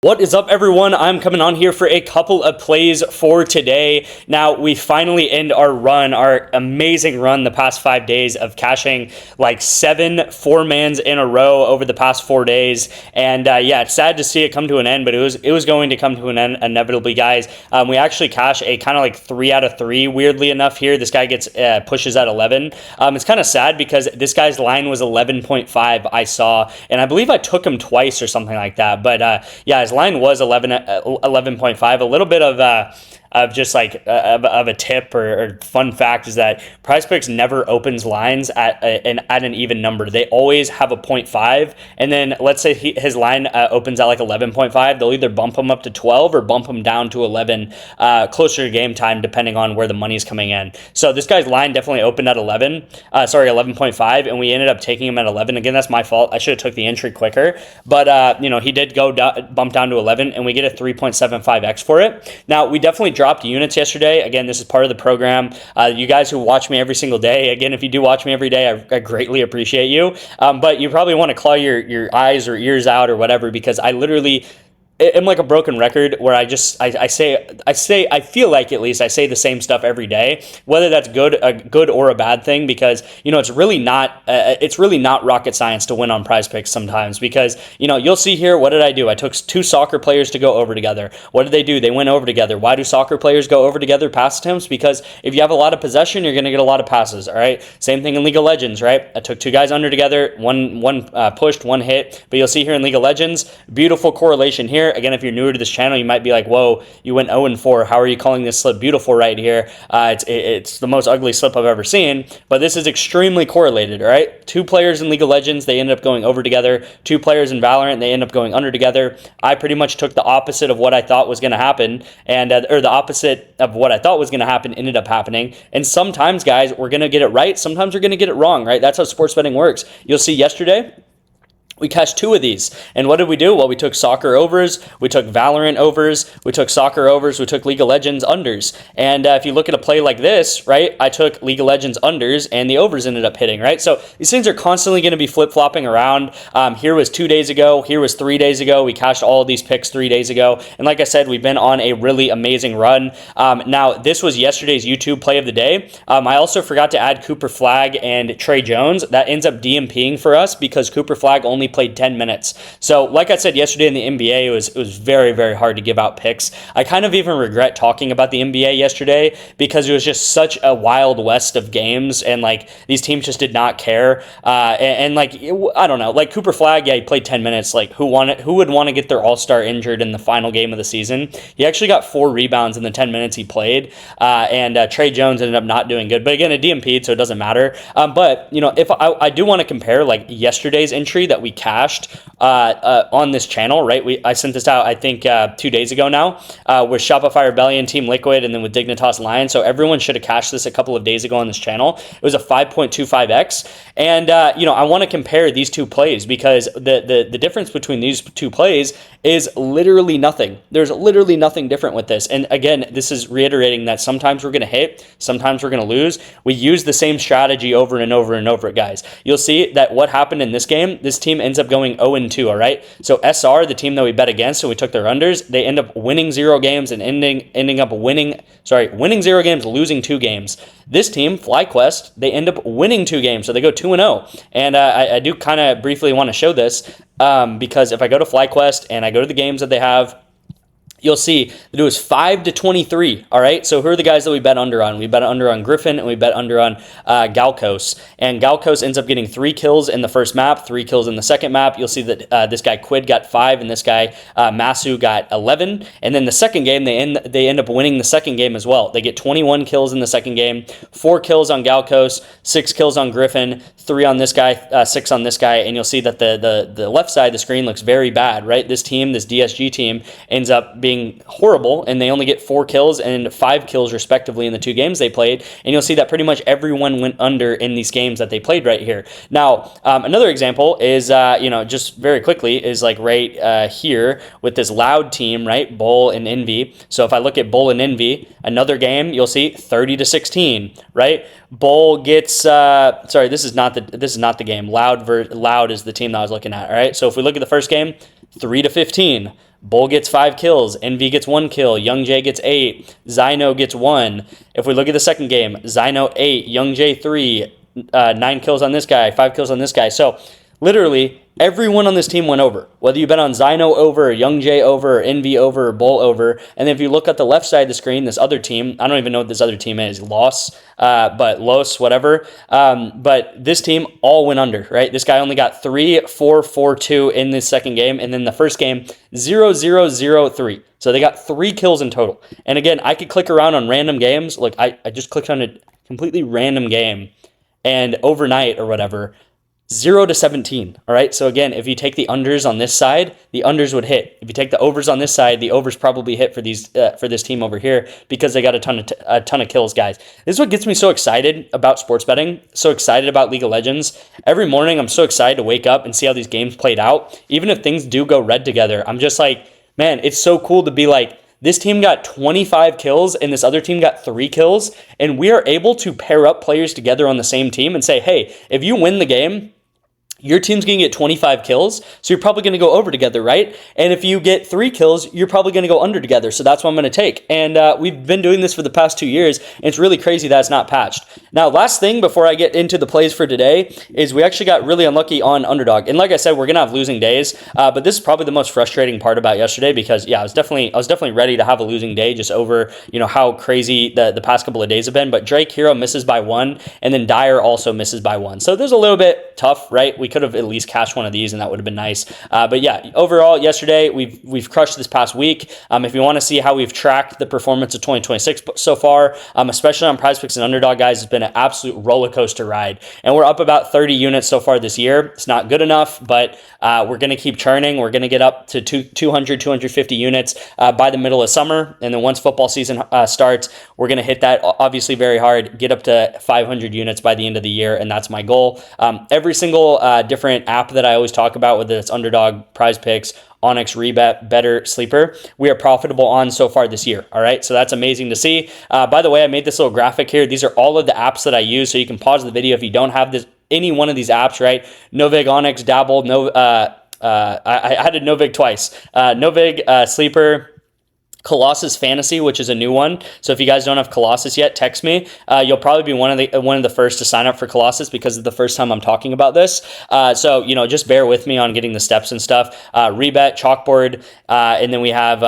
What is up, everyone? I'm coming on here for a couple of plays for today. Now, we finally end our run, our amazing run the past 5 days of cashing like 7 four-mans in a row over the past 4 days. And yeah, it's sad to see it come to an end, but it was going to come to an end inevitably, guys. We actually cash a kind of like 3 out of 3, weirdly enough here. This guy gets pushes at 11. It's kind of sad because this guy's line was 11.5 I saw, and I believe I took him twice or something like that. But yeah, his line was 11.5. A little bit of just like of a tip or fun fact is that PrizePicks never opens lines at an even number. They always have a 0.5, and then let's say his line opens at like 11.5. They'll either bump him up to 12 or bump him down to 11 closer to game time, depending on where the money's coming in. So this guy's line definitely opened at 11.5, and we ended up taking him at 11. Again, that's my fault. I should have took the entry quicker, but he did go bump down to 11, and we get a 3.75x for it. Now, we definitely dropped units yesterday. Again, this is part of the program. You guys who watch me every single day, again, if you do watch me every day, I greatly appreciate you. But you probably want to claw your eyes or ears out or whatever, because I literally am like a broken record where I feel like, at least I say the same stuff every day, whether that's a good or a bad thing, because it's really not rocket science to win on PrizePicks sometimes, because you'll see here, what did I do? I took 2 soccer players to go over together. What did they do? They went over together. Why do soccer players go over together pass attempts? Because if you have a lot of possession, you're going to get a lot of passes. All right, same thing in League of Legends, right? I took 2 guys under together, one pushed, one hit, but you'll see here in League of Legends, beautiful correlation here. Again, if you're newer to this channel, you might be like, whoa, you went 0-4. How are you calling this slip beautiful right here? It's the most ugly slip I've ever seen, but this is extremely correlated, all right? 2 players in League of Legends, they end up going over together. 2 players in Valorant, they end up going under together. I pretty much took the opposite of what I thought was going to happen, and or the opposite of what I thought was going to happen ended up happening. And sometimes, guys, we're going to get it right. Sometimes we're going to get it wrong, right? That's how sports betting works. You'll see yesterday, we cashed 2 of these. And what did we do? Well, we took soccer overs, we took Valorant overs, we took soccer overs, we took League of Legends unders. And if you look at a play like this, right, I took League of Legends unders and the overs ended up hitting, right? So these things are constantly going to be flip-flopping around. Here was 2 days ago. Here was 3 days ago. We cashed all of these picks 3 days ago. And like I said, we've been on a really amazing run. Now, this was yesterday's YouTube play of the day. I also forgot to add Cooper Flagg and Trey Jones. That ends up DMPing for us because Cooper Flagg only played 10 minutes. So like I said yesterday in the NBA, it was very, very hard to give out picks. I kind of even regret talking about the NBA yesterday because it was just such a wild west of games, and like these teams just did not care. And like, I don't know, like Cooper Flagg, yeah, he played 10 minutes. Like who would want to get their all-star injured in the final game of the season? He actually got 4 rebounds in the 10 minutes he played. And Trey Jones ended up not doing good. But again, it DMP'd, so it doesn't matter. But if I do want to compare like yesterday's entry that we cashed on this channel, right? I sent this out, I think, 2 days ago now, with Shopify Rebellion, Team Liquid, and then with Dignitas Lion. So everyone should have cashed this a couple of days ago on this channel. It was a 5.25x. And, I want to compare these 2 plays because the difference between these 2 plays is literally nothing. There's literally nothing different with this. And again, this is reiterating that sometimes we're going to hit, sometimes we're going to lose. We use the same strategy over and over and over, guys. You'll see that what happened in this game, this team ends up going 0-2, all right? So SR, the team that we bet against, so we took their unders, they end up winning 0 games and ending up winning 0 games, losing 2 games. This team, FlyQuest, they end up winning 2 games, so they go 2-0. And I do kind of briefly want to show this because if I go to FlyQuest and I go to the games that they have, you'll see that it was 5-23, all right? So who are the guys that we bet under on? We bet under on Griffin, and we bet under on Galcos. And Galcos ends up getting 3 kills in the first map, 3 kills in the second map. You'll see that this guy Quid got 5, and this guy Masu got 11. And then the second game, they end up winning the second game as well. They get 21 kills in the second game, 4 kills on Galcos, 6 kills on Griffin, 3 on this guy, 6 on this guy. And you'll see that the left side of the screen looks very bad, right? This team, this DSG team, ends up being horrible, and they only get 4 kills and 5 kills respectively in the 2 games they played. And you'll see that pretty much everyone went under in these games that they played right here. Now, another example is, just very quickly, is like right here with this Loud team, right? Bull and Envy. So if I look at Bull and Envy, another game, you'll see 30-16, right? Bull gets, sorry, this is not the game. Loud is the team that I was looking at, all right? So if we look at the first game, 3-15. Bull gets 5 kills, NV gets 1 kill, Young J gets 8, Zyno gets 1. If we look at the second game, Zyno 8, Young J 3, 9 kills on this guy, 5 kills on this guy. So literally everyone on this team went over. Whether you bet on Zyno over, Young J over, NV over, or Bull over. And then if you look at the left side of the screen, this other team, I don't even know what this other team is, Los, whatever. But this team all went under, right? This guy only got 3-4-4-2 in this second game. And then the first game, 0-0-0-3. So they got 3 kills in total. And again, I could click around on random games. Look, I just clicked on a completely random game. And overnight or whatever, 0-17. All right. So again, if you take the unders on this side, the unders would hit. If you take the overs on this side, the overs probably hit for this team over here because they got a ton of kills, guys. This is what gets me so excited about sports betting. So excited about League of Legends. Every morning, I'm so excited to wake up and see how these games played out. Even if things do go red together, I'm just like, man, it's so cool to be like, this team got 25 kills and this other team got 3 kills. And we are able to pair up players together on the same team and say, hey, if you win the game, your team's going to get 25 kills, so you're probably going to go over together, right? And if you get 3 kills, you're probably going to go under together, so that's what I'm going to take. And we've been doing this for the past 2 years, and it's really crazy that it's not patched. Now, last thing before I get into the plays for today is we actually got really unlucky on underdog. And like I said, we're going to have losing days, but this is probably the most frustrating part about yesterday because, yeah, I was definitely ready to have a losing day just over, how crazy the past couple of days have been. But Drake Hero misses by 1, and then Dyer also misses by 1. So there's a little bit tough, right? We could have at least cashed one of these and that would have been nice. But yeah, overall yesterday we've crushed this past week. If you want to see how we've tracked the performance of 2026 so far, especially on PrizePicks and Underdog, guys, it's been an absolute roller coaster ride. And we're up about 30 units so far this year. It's not good enough, but we're going to keep churning. We're going to get up to 200, 250 units by the middle of summer. And then once football season starts, we're going to hit that obviously very hard, get up to 500 units by the end of the year. And that's my goal. Every single different app that I always talk about, whether it's Underdog, PrizePicks, ONYX, REBET, Better, Sleeper, we are profitable on so far this year. All right, so that's amazing to see. By the way, I made this little graphic here. These are all of the apps that I use, so you can pause the video if you don't have any one of these apps, right? Novig, ONYX, Dabble, I added Novig twice. Novig, Sleeper, Colossus Fantasy, which is a new one. So if you guys don't have Colossus yet, text me. You'll probably be one of the first to sign up for Colossus because it's the first time I'm talking about this. So just bear with me on getting the steps and stuff. Rebet, Chalkboard, and then we have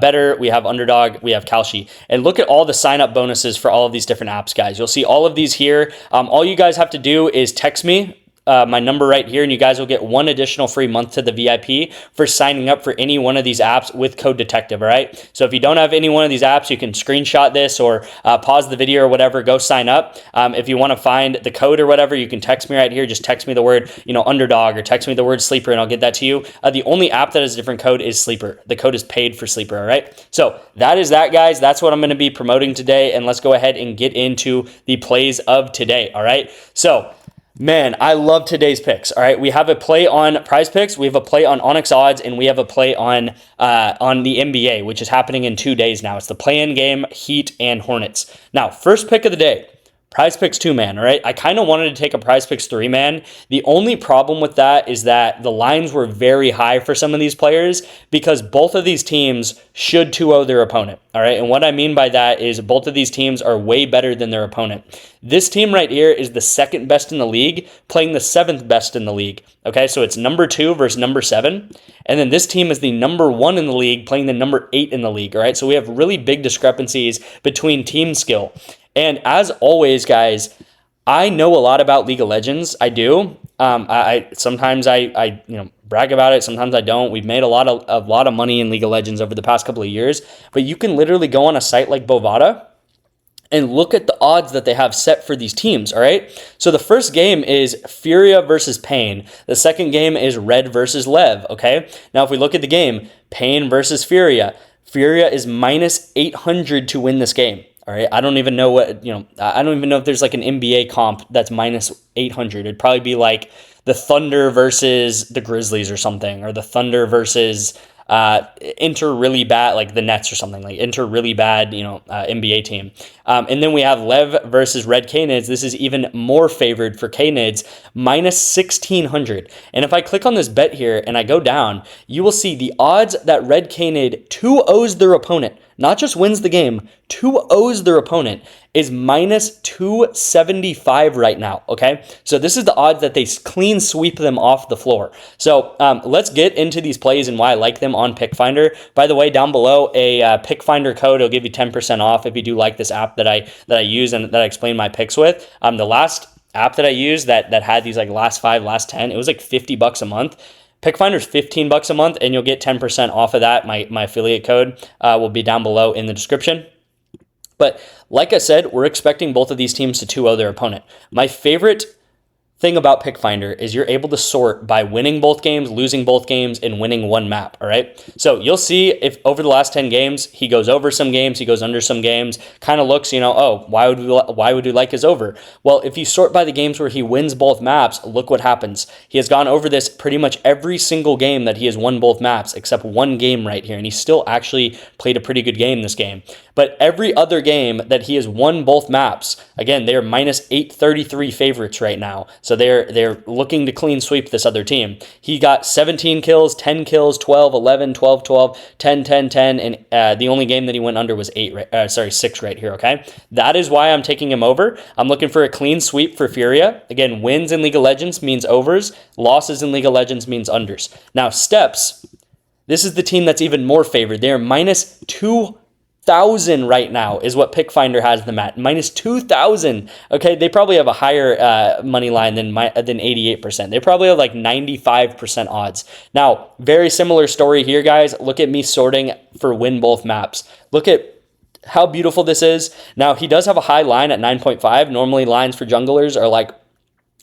Better, we have Underdog, we have Kalshi. And look at all the sign up bonuses for all of these different apps, guys. You'll see all of these here. All you guys have to do is text me my number right here, and you guys will get 1 additional free month to the VIP for signing up for any one of these apps with code detective. All right. So if you don't have any one of these apps, you can screenshot this or pause the video or whatever, go sign up. If you want to find the code or whatever, you can text me right here. Just text me the word, Underdog, or text me the word Sleeper, and I'll get that to you. The only app that has a different code is Sleeper. The code is paid for Sleeper. All right. So that is that, guys. That's what I'm going to be promoting today. And let's go ahead and get into the plays of today. All right. So, man, I love today's picks. All right, we have a play on PrizePicks, we have a play on ONYX odds, and we have a play on the NBA, which is happening in 2 days now. It's the play-in game, Heat and Hornets. Now, first pick of the day, PrizePicks 2-man, all right? I kind of wanted to take a PrizePicks 3-man. The only problem with that is that the lines were very high for some of these players because both of these teams should 2-0 their opponent, all right? And what I mean by that is both of these teams are way better than their opponent. This team right here is the 2nd best in the league, playing the 7th best in the league, okay? So it's number 2 versus number 7. And then this team is the number 1 in the league, playing the number 8 in the league, all right? So we have really big discrepancies between team skill. And as always, guys, I know a lot about League of Legends. I do. Sometimes I brag about it. Sometimes I don't. We've made a lot of money in League of Legends over the past couple of years. But you can literally go on a site like Bovada and look at the odds that they have set for these teams, all right? So the first game is Furia versus Pain. The second game is Red versus Lev, okay? Now, if we look at the game, Pain versus Furia, Furia is minus 800 to win this game. All right, I don't even know I don't even know if there's like an NBA comp that's minus 800. It'd probably be like the Thunder versus the Grizzlies or something, or the Thunder versus enter really bad, like the Nets or something, like enter really bad, NBA team. And then we have Lev versus Red Canids. This is even more favored for Canids, minus 1,600. And if I click on this bet here and I go down, you will see the odds that Red Canid 2-0s their opponent, not just wins the game, 2-0s their opponent, is minus 275 right now, okay? So this is the odds that they clean sweep them off the floor. So let's get into these plays and why I like them on PickFinder. By the way, down below, a PickFinder code will give you 10% off if you do like this app that I use and that I explain my picks with. The last app that I used that had these like last 5, last 10, it was like $50 a month. PickFinder's $15 a month, and you'll get 10% off of that. My affiliate code will be down below in the description. But like I said, we're expecting both of these teams to 2-0 their opponent. My favorite thing about PickFinder is you're able to sort by winning both games, losing both games, and winning one map, all right? So you'll see if over the last 10 games, he goes over some games, he goes under some games, kind of looks, oh, why would we like his over? Well, if you sort by the games where he wins both maps, look what happens. He has gone over this pretty much every single game that he has won both maps, except one game right here, and he still actually played a pretty good game this game. But every other game that he has won both maps, again, they're minus 833 favorites right now. So they're looking to clean sweep this other team. He got 17 kills, 10 kills, 12, 11, 12, 12, 10, 10, 10, and the only game that he went under was 6 right here, okay? That is why I'm taking him over. I'm looking for a clean sweep for Furia. Again, wins in League of Legends means overs. Losses in League of Legends means unders. Now, Steps, this is the team that's even more favored. They're minus 2,000 right now is what PickFinder has them at. Minus 2,000. Okay, they probably have a higher money line than 88%. They probably have like 95% odds. Now, very similar story here, guys. Look at me sorting for win both maps. Look at how beautiful this is. Now, he does have a high line at 9.5. Normally, lines for junglers are like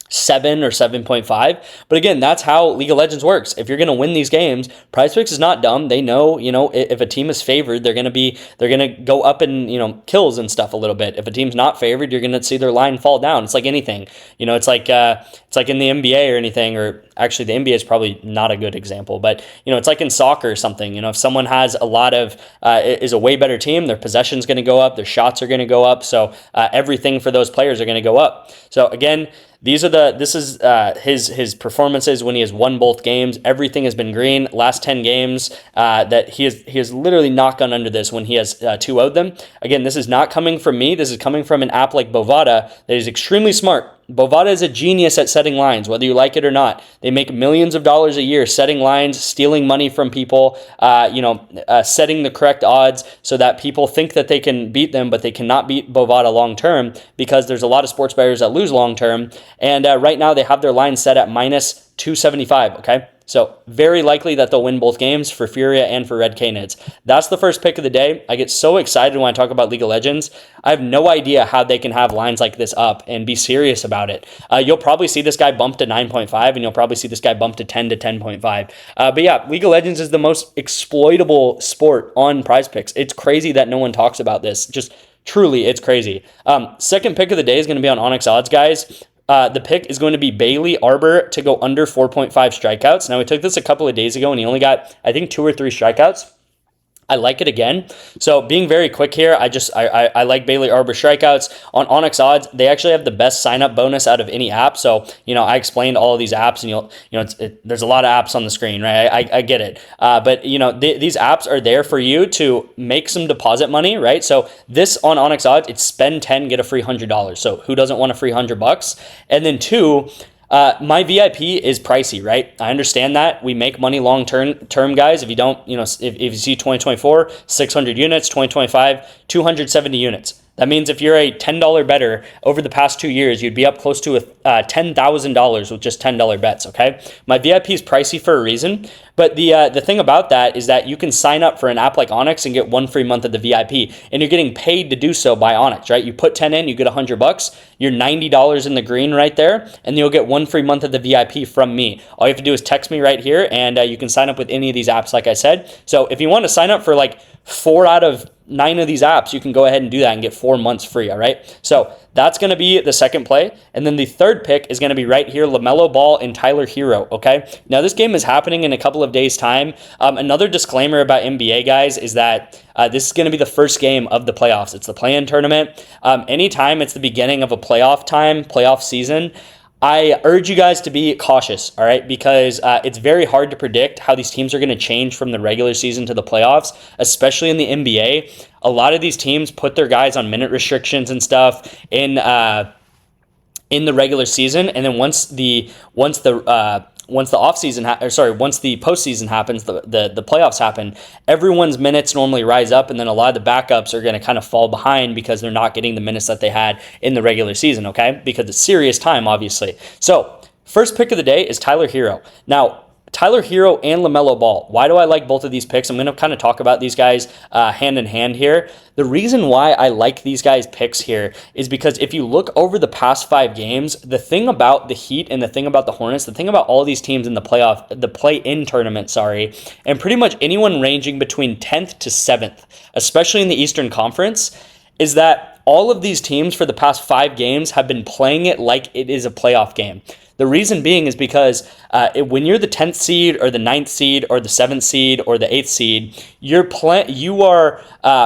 7 or 7.5. But again, that's how League of Legends works. If you're going to win these games, PrizePicks is not dumb. They know, if a team is favored, they're going to go up in, kills and stuff a little bit. If a team's not favored, you're going to see their line fall down. It's like anything. It's like in the NBA or anything, or actually the NBA is probably not a good example, but it's like in soccer or something. If someone has a lot of is a way better team, their possession's going to go up, their shots are going to go up, so everything for those players are going to go up. So again, this is his performances when he has won both games. Everything has been green. Last 10 games that he has literally not gone under this when he has 2-0'd them. Again, this is not coming from me. This is coming from an app like Bovada that is extremely smart. Bovada is a genius at setting lines, whether you like it or not. They make millions of dollars a year setting lines, stealing money from people, setting the correct odds so that people think that they can beat them, but they cannot beat Bovada long term because there's a lot of sports bettors that lose long term. And right now they have their line set at minus 275, okay? So very likely that they'll win both games for Furia and for Red Canids. That's the first pick of the day. I get so excited when I talk about League of Legends. I have no idea how they can have lines like this up and be serious about it. You'll probably see this guy bump to 9.5, and you'll probably see this guy bump to 10 to 10.5. But yeah, League of Legends is the most exploitable sport on PrizePicks. It's crazy that no one talks about this. Just truly, it's crazy. Second pick of the day is going to be on ONYX odds, guys. The pick is going to be Bailey Arbor to go under 4.5 strikeouts. Now, we took this a couple of days ago, and he only got, I think, 2 or 3 strikeouts. I like it again. So being very quick here, I like Bailey Arbor strikeouts. On ONYX odds, they actually have the best sign-up bonus out of any app. So, I explained all of these apps, and there's a lot of apps on the screen, right? I get it. But, these apps are there for you to make some deposit money, right? So this on ONYX odds, it's spend 10, get a free $100. So who doesn't want a free $100? And then 2, my VIP is pricey, right? I understand that. We make money long term, guys. If you don't, if you see 2024, 600 units, 2025, 270 units. That means if you're a $10 bettor over the past 2 years, you'd be up close to $10,000 with just $10 bets, okay? My VIP is pricey for a reason, but the thing about that is that you can sign up for an app like ONYX and get 1 free month of the VIP, and you're getting paid to do so by ONYX, right? You put 10 in, you get $100, you're $90 in the green right there, and you'll get 1 free month of the VIP from me. All you have to do is text me right here, and you can sign up with any of these apps, like I said. So if you want to sign up for like 4 out of 9 of these apps, you can go ahead and do that and get 4 months free, all right? So that's going to be the second play. And then the third pick is going to be right here, LaMelo Ball and Tyler Hero, okay? Now, this game is happening in a couple of days' time. Another disclaimer about NBA, guys, is that this is going to be the first game of the playoffs. It's the play-in tournament. Anytime it's the beginning of a playoff season, I urge you guys to be cautious, all right? Because it's very hard to predict how these teams are going to change from the regular season to the playoffs, especially in the NBA. A lot of these teams put their guys on minute restrictions and stuff in the regular season, and then once the postseason happens, the playoffs happen, everyone's minutes normally rise up, and then a lot of the backups are going to kind of fall behind because they're not getting the minutes that they had in the regular season, okay? Because it's serious time, obviously. So, first pick of the day is Tyler Hero. Now, Tyler Hero and LaMelo Ball. Why do I like both of these picks? I'm going to kind of talk about these guys hand in hand here. The reason why I like these guys' picks here is because if you look over the past 5 games, the thing about the Heat and the thing about the Hornets, the thing about all these teams in the play-in tournament, and pretty much anyone ranging between 10th to 7th, especially in the Eastern Conference, is that all of these teams for the past 5 games have been playing it like it is a playoff game. The reason being is because when you're the 10th seed or the 9th seed or the 7th seed or the 8th seed, you are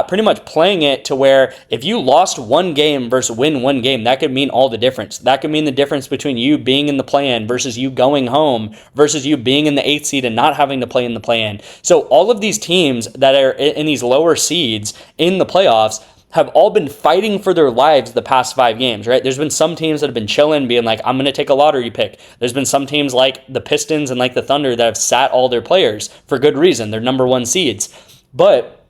pretty much playing it to where if you lost one game versus win one game, that could mean all the difference. That could mean the difference between you being in the play-in versus you going home versus you being in the 8th seed and not having to play in the play-in. So all of these teams that are in these lower seeds in the playoffs have all been fighting for their lives the past 5 games, right? There's been some teams that have been chilling, being like, I'm going to take a lottery pick. There's been some teams like the Pistons and like the Thunder that have sat all their players for good reason. They're number 1 seeds. But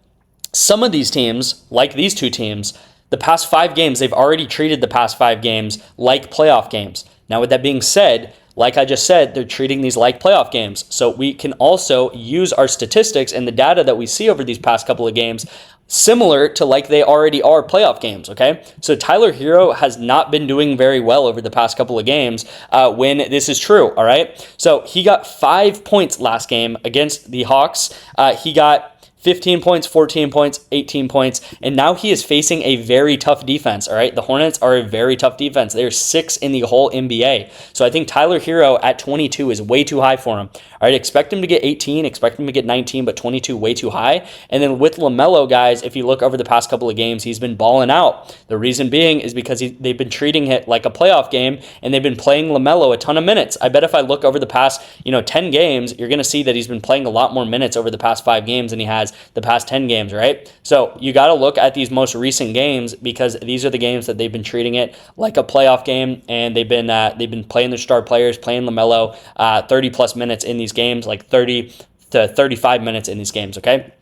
some of these teams, like these 2 teams, the past 5 games, they've already treated the past 5 games like playoff games. Now, with that being said, like I just said, they're treating these like playoff games. So we can also use our statistics and the data that we see over these past couple of games similar to like they already are playoff games, okay? So Tyler Hero has not been doing very well over the past couple of games when this is true, all right? So he got 5 points last game against the Hawks. He got 15 points, 14 points, 18 points, and now he is facing a very tough defense, all right? The Hornets are a very tough defense. They're 6th in the whole NBA. So I think Tyler Hero at 22 is way too high for him. All right, expect him to get 18, expect him to get 19, but 22 way too high. And then with LaMelo, guys, if you look over the past couple of games, he's been balling out. The reason being is because they've been treating it like a playoff game, and they've been playing LaMelo a ton of minutes. I bet if I look over the past 10 games, you're going to see that he's been playing a lot more minutes over the past 5 games than he has the past 10 games, right? So you got to look at these most recent games because these are the games that they've been treating it like a playoff game, and they've been playing their star players, playing LaMelo 30 plus minutes in these games, like 30 to 35 minutes in these games, okay?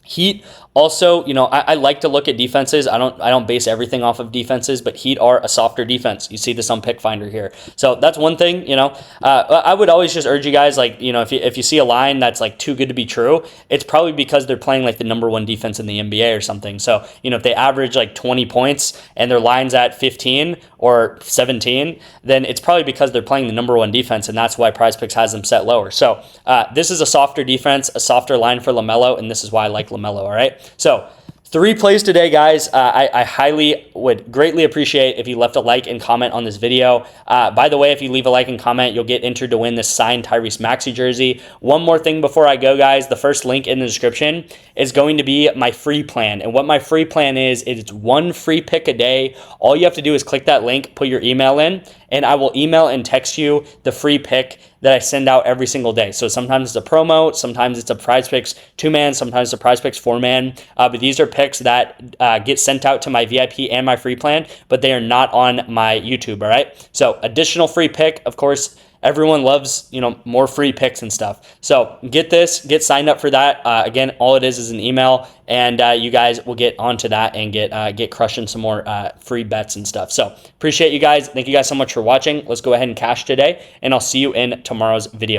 Heat also, I like to look at defenses. I don't base everything off of defenses, but Heat are a softer defense. You see this on Pick Finder here. So that's one thing, I would always just urge you guys, if you see a line that's like too good to be true, it's probably because they're playing like the number 1 defense in the NBA or something. So, if they average like 20 points and their line's at 15 or 17, then it's probably because they're playing the number 1 defense, and that's why PrizePicks has them set lower. So this is a softer defense, a softer line for LaMelo, and this is why I like LaMelo, all right? So 3 plays today, guys. I highly would greatly appreciate if you left a like and comment on this video. By the way, if you leave a like and comment, you'll get entered to win this signed Tyrese Maxey jersey. One more thing before I go, guys. The first link in the description is going to be my free plan. And what my free plan is it's 1 free pick a day. All you have to do is click that link, put your email in, and I will email and text you the free pick that I send out every single day. So sometimes it's a promo, sometimes it's a PrizePicks 2-man, sometimes it's a PrizePicks 4-man. But these are picks that get sent out to my VIP and my free plan, but they are not on my YouTube, all right? So additional free pick, of course, everyone loves, more free picks and stuff. So get signed up for that. Again, all it is an email, and you guys will get onto that and get crushing some more free bets and stuff. So appreciate you guys. Thank you guys so much for watching. Let's go ahead and cash today, and I'll see you in tomorrow's video.